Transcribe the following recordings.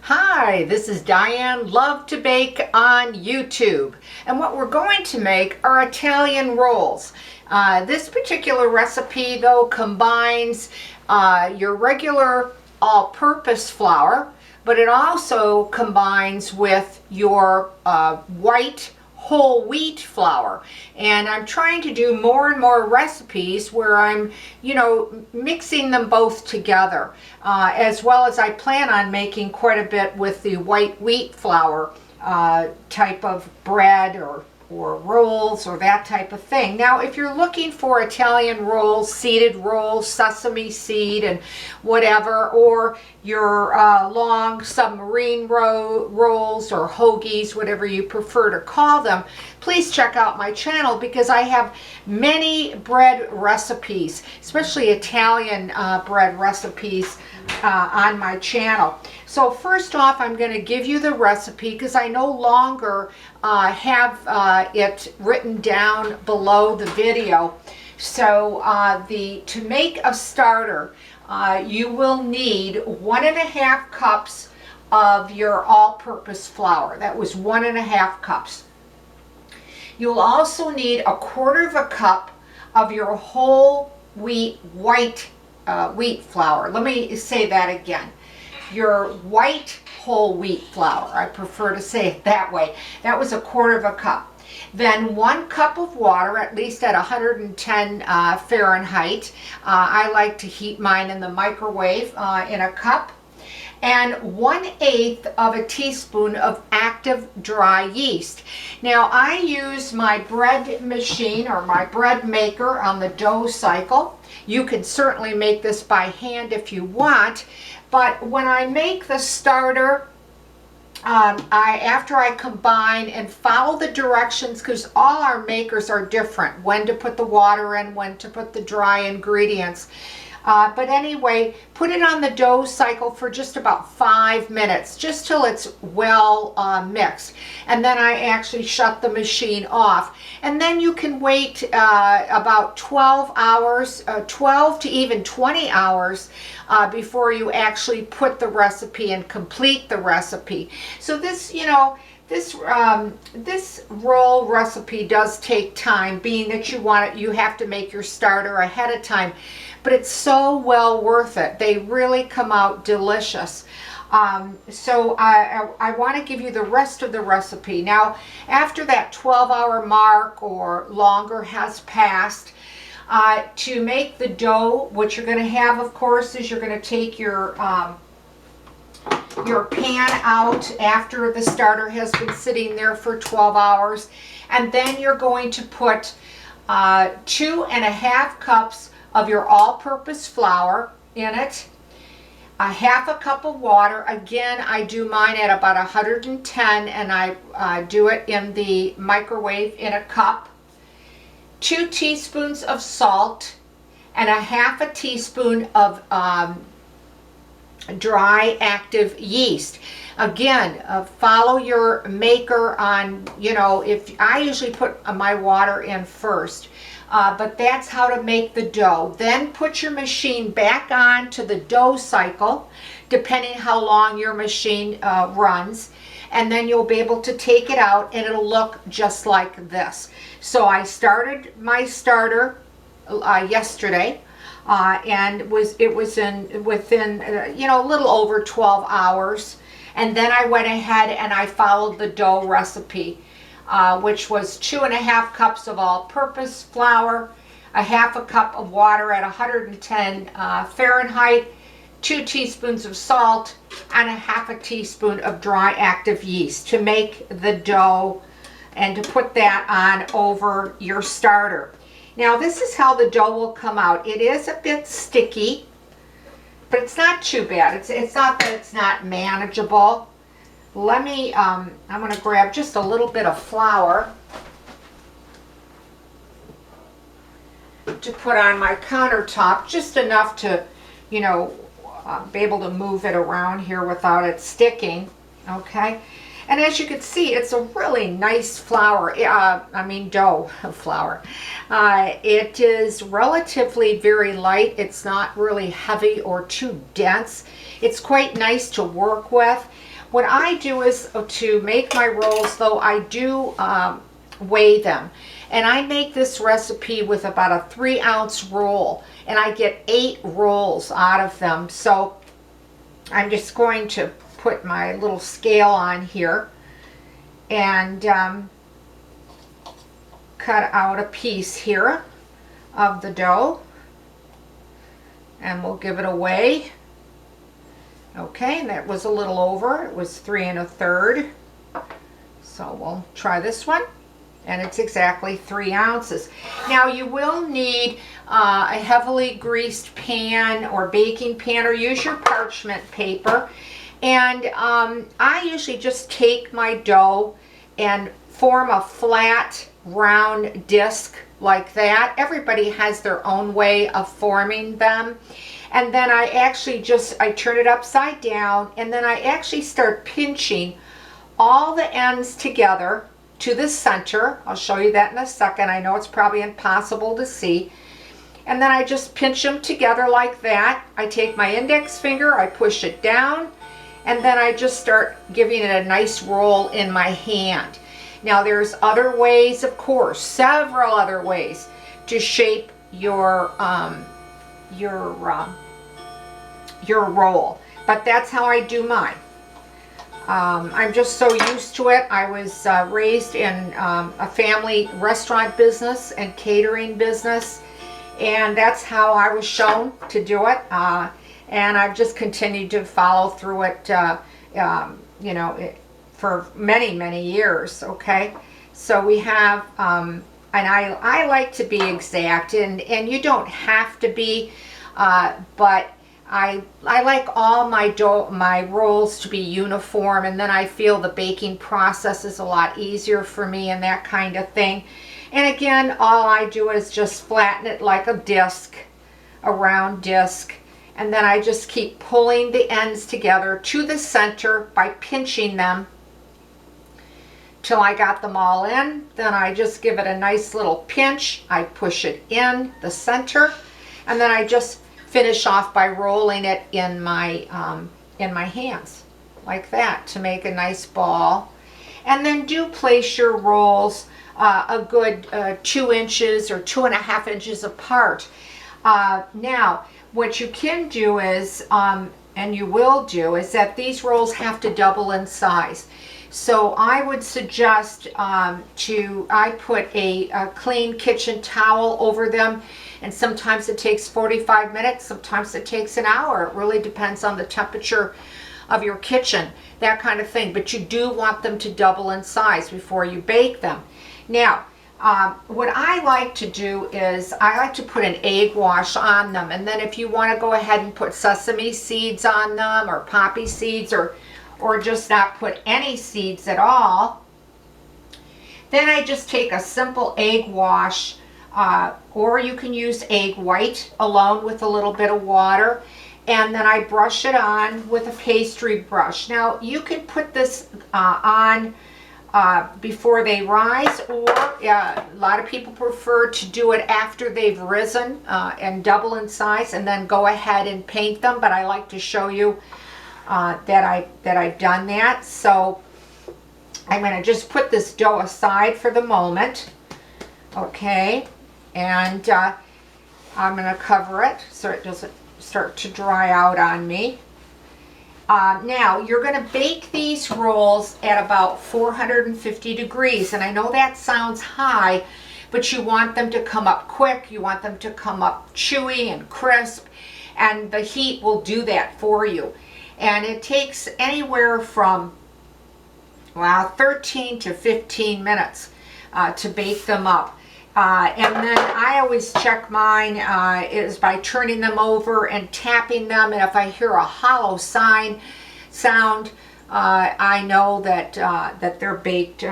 Hi, this is Diane Lovetobake on YouTube, and what we're going to make are Italian rolls. This particular recipe though combines your regular all-purpose flour, but it also combines with your white whole wheat flour. And I'm trying to do more and more recipes where I'm mixing them both together, as well as I plan on making quite a bit with the white wheat flour type of bread or rolls or that type of thing. Now, if you're looking for Italian rolls, seeded rolls, sesame seed and whatever, or your long submarine rolls or hoagies, whatever you prefer to call them, please check out my channel because I have many bread recipes, especially Italian bread recipes on my channel. So first off, I'm going to give you the recipe because I no longer have it written down below the video. So to make a starter, you will need 1.5 cups of your all-purpose flour. That was 1.5 cups. You'll also need 1/4 cup of your whole wheat white wheat flour. Let me say that again. Your white whole wheat flour. I prefer to say it that way. That was 1/4 cup. Then 1 cup of water, at least at 110 Fahrenheit. I like to heat mine in the microwave in a cup. And 1/8 of a teaspoon of active dry yeast. Now I use my bread machine or my bread maker on the dough cycle. You can certainly make this by hand if you want, but when I make the starter, after I combine and follow the directions, because all our makers are different, when to put the water in, when to put the dry ingredients. But anyway, put it on the dough cycle for just about 5 minutes, just till it's well mixed. And then I actually shut the machine off. And then you can wait about 12 hours, 12 to even 20 hours before you actually put the recipe and complete the recipe. So this, this roll recipe does take time, being that you have to make your starter ahead of time, but it's so well worth it. They really come out delicious. So I want to give you the rest of the recipe. Now, after that 12-hour mark or longer has passed, to make the dough, what you're going to have, of course, is you're going to take your pan out after the starter has been sitting there for 12 hours, and then you're going to put 2.5 cups of your all-purpose flour in it, 1/2 cup of water. Again, I do mine at about 110, and I do it in the microwave in a cup. 2 teaspoons of salt and 1/2 teaspoon of dry active yeast. Again, follow your maker on, if I usually put my water in first, but that's how to make the dough. Then put your machine back on to the dough cycle, depending how long your machine runs, and then you'll be able to take it out and it'll look just like this. So I started my starter yesterday. And it was within a little over 12 hours, and then I went ahead and I followed the dough recipe, which was 2.5 cups of all-purpose flour, 1/2 cup of water at 110 Fahrenheit, 2 teaspoons of salt, and 1/2 teaspoon of dry active yeast to make the dough and to put that on over your starter. Now this is how the dough will come out. It is a bit sticky, but it's not too bad. It's not that it's not manageable. Let me, I'm going to grab just a little bit of flour to put on my countertop, just enough to, be able to move it around here without it sticking, okay? And as you can see, it's a really nice flour, dough flour. It is relatively very light. It's not really heavy or too dense. It's quite nice to work with. What I do is to make my rolls, though, I do weigh them. And I make this recipe with about a 3-ounce roll, and I get 8 rolls out of them. So I'm just going to put my little scale on here and cut out a piece here of the dough, and we'll give it a weigh. Okay, and that was a little over. It was 3 1/3. So we'll try this one, and it's exactly 3 ounces. Now you will need a heavily greased pan or baking pan, or use your parchment paper. And I usually just take my dough and form a flat round disc like that. Everybody has their own way of forming them. And then I actually I turn it upside down, and then I actually start pinching all the ends together to the center. I'll show you that in a second. I know it's probably impossible to see. And then I just pinch them together like that. I take my index finger, I push it down, and then I just start giving it a nice roll in my hand. Now there's other ways, of course, several other ways to shape your roll, but that's how I do mine. I'm just so used to it. I was raised in a family restaurant business and catering business, and that's how I was shown to do it. And I've just continued to follow through it, you know, for many, many years. Okay, so we have, and I like to be exact, and you don't have to be, but I like all my rolls to be uniform, and then I feel the baking process is a lot easier for me and that kind of thing. And again, all I do is just flatten it like a disc, a round disc, and then I just keep pulling the ends together to the center by pinching them till I got them all in. Then I just give it a nice little pinch. I push it in the center, and then I just finish off by rolling it in my hands like that to make a nice ball. And then do place your rolls a good 2 inches or 2.5 inches apart. Now what you can do is, and you will do, is that these rolls have to double in size. So I would suggest I put a clean kitchen towel over them, and sometimes it takes 45 minutes, sometimes it takes an hour. It really depends on the temperature of your kitchen, that kind of thing. But you do want them to double in size before you bake them. Now, what I like to do is I like to put an egg wash on them, and then if you want to go ahead and put sesame seeds on them, or poppy seeds, or just not put any seeds at all, then I just take a simple egg wash, or you can use egg white alone with a little bit of water, and then I brush it on with a pastry brush. Now you can put this on before they rise, or a lot of people prefer to do it after they've risen and double in size, and then go ahead and paint them. But I like to show you that I've done that. So I'm going to just put this dough aside for the moment, okay, and I'm going to cover it so it doesn't start to dry out on me. Now you're going to bake these rolls at about 450 degrees, and I know that sounds high, but you want them to come up quick. You want them to come up chewy and crisp, and the heat will do that for you. And it takes anywhere from 13 to 15 minutes to bake them up. And then I always check mine is by turning them over and tapping them, and if I hear a hollow sound, I know that they're baked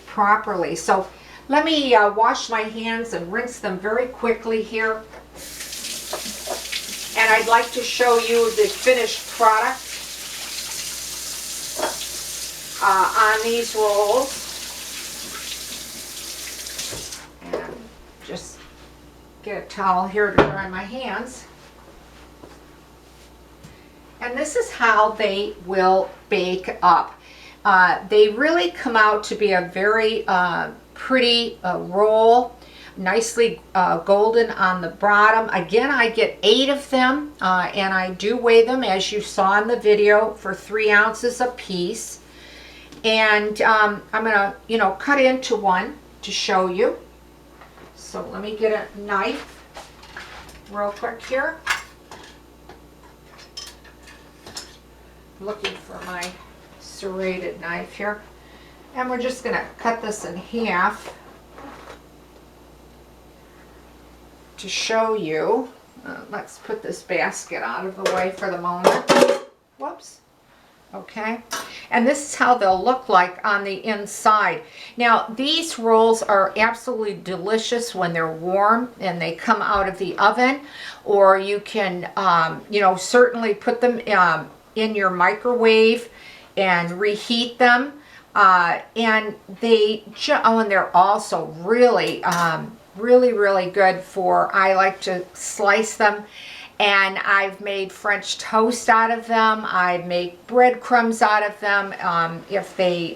properly. So let me wash my hands and rinse them very quickly here. And I'd like to show you the finished product on these rolls. And just get a towel here to dry my hands. And this is how they will bake up. They really come out to be a very pretty roll, nicely golden on the bottom. Again, I get 8 of them, and I do weigh them, as you saw in the video, for 3 ounces a piece. And I'm gonna, cut into one to show you. So let me get a knife real quick here. Looking for my serrated knife here. And we're just gonna cut this in half to show you. Let's put this basket out of the way for the moment. Whoops. Okay, and this is how they'll look like on the inside. Now, these rolls are absolutely delicious when they're warm and they come out of the oven, or you can, certainly put them in your microwave and reheat them. And they're also really, really good for, I like to slice them. And I've made French toast out of them. I make breadcrumbs out of them. If they,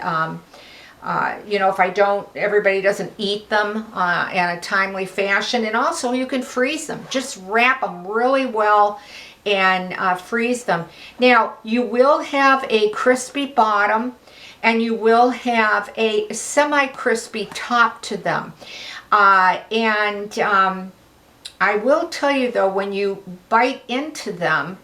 everybody doesn't eat them in a timely fashion. And also you can freeze them. Just wrap them really well and freeze them. Now, you will have a crispy bottom and you will have a semi-crispy top to them. I will tell you though, when you bite into them,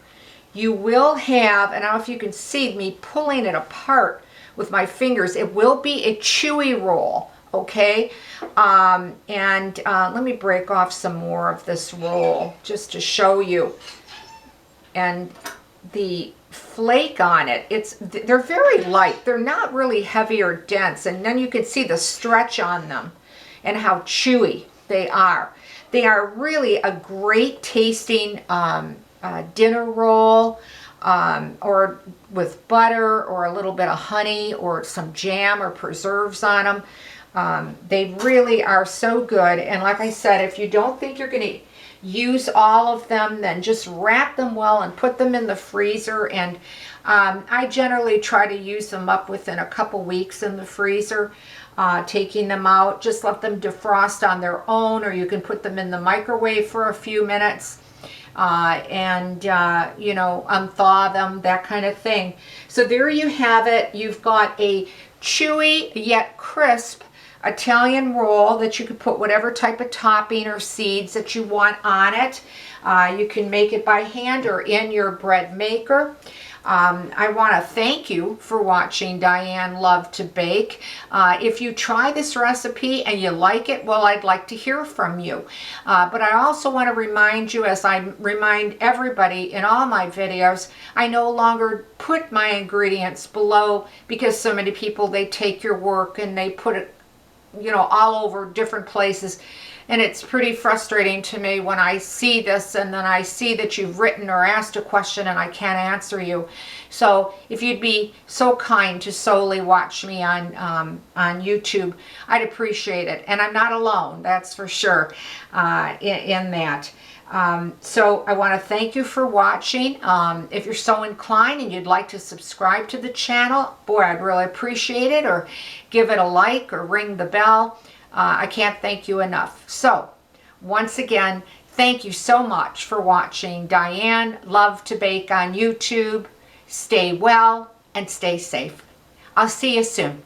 you will have, and I don't know if you can see me pulling it apart with my fingers, it will be a chewy roll, okay? Let me break off some more of this roll just to show you. And the flake on it, they're very light. They're not really heavy or dense. And then you can see the stretch on them and how chewy they are. They are really a great tasting dinner roll, or with butter or a little bit of honey or some jam or preserves on them. They really are so good. And like I said, if you don't think you're going to use all of them, then just wrap them well and put them in the freezer. And I generally try to use them up within a couple weeks in the freezer. Taking them out, just let them defrost on their own, or you can put them in the microwave for a few minutes unthaw them, that kind of thing. So there you have it. You've got a chewy yet crisp Italian roll that you can put whatever type of topping or seeds that you want on it. You can make it by hand or in your bread maker. I want to thank you for watching Diane Lovetobake. If you try this recipe and you like it, well, I'd like to hear from you. But I also want to remind you, as I remind everybody in all my videos, I no longer put my ingredients below, because so many people, they take your work and they put it, all over different places. And it's pretty frustrating to me when I see this and then I see that you've written or asked a question and I can't answer you. So if you'd be so kind to solely watch me on YouTube, I'd appreciate it. And I'm not alone, that's for sure, in that. So I want to thank you for watching. If you're so inclined and you'd like to subscribe to the channel, boy, I'd really appreciate it. Or give it a like or ring the bell. I can't thank you enough. So, once again, thank you so much for watching Diane Lovetobake on YouTube. Stay well and stay safe. I'll see you soon.